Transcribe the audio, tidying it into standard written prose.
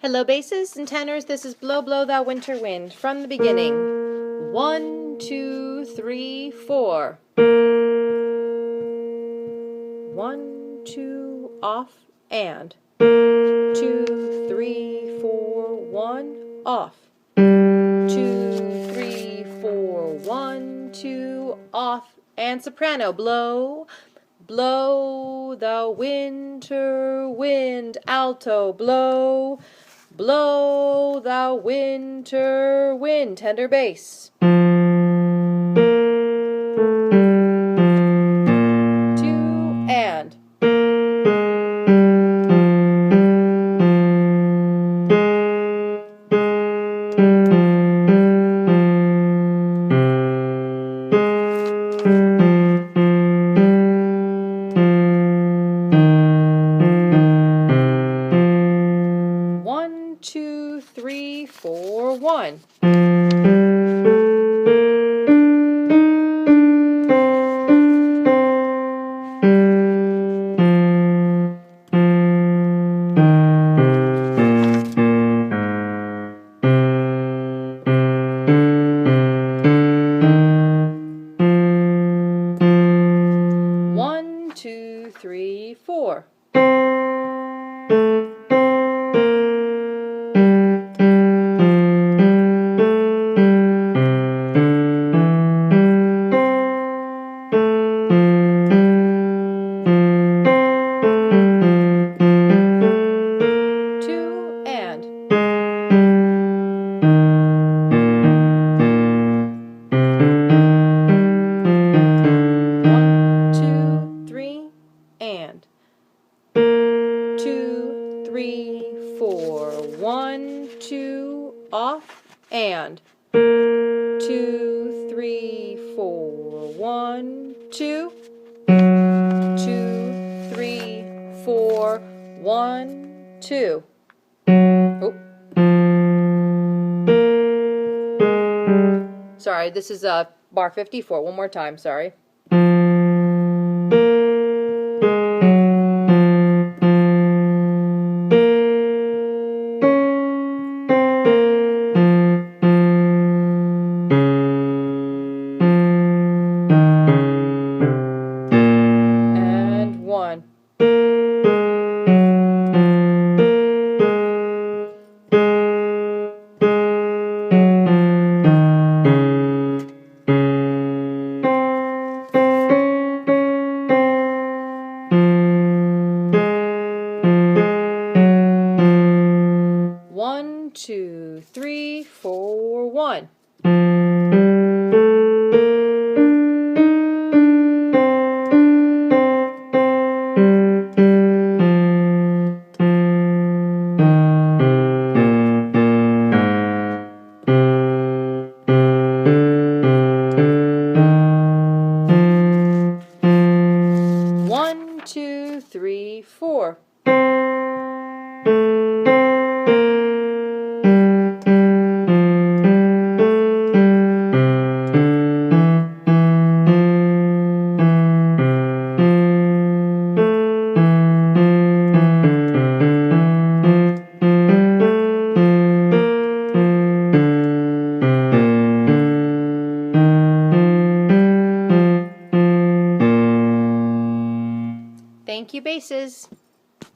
Hello, basses and tenors. This is Blow, Blow, Thou Winter Wind. From the beginning. 1, 2, 3, 4. 1, 2, off, and. 2, 3, 4, 1, off. 2, 3, 4, 1, 2, off. And soprano. Blow, blow, thou winter wind. Alto. Blow, blow, thou winter wind. Tender bass. 2 and. 1, 2, 3, 4, 1. One, two, three, 4. Two and. 1, 2, 3 and. 2, 3, 4. 1, 2, off, and. 2, 3, 4. 1, 2. 2, 3, 4. 1, 2. Oh. Sorry, this is bar 54. One more time, sorry. And 1. One, two, 3, 4, 1.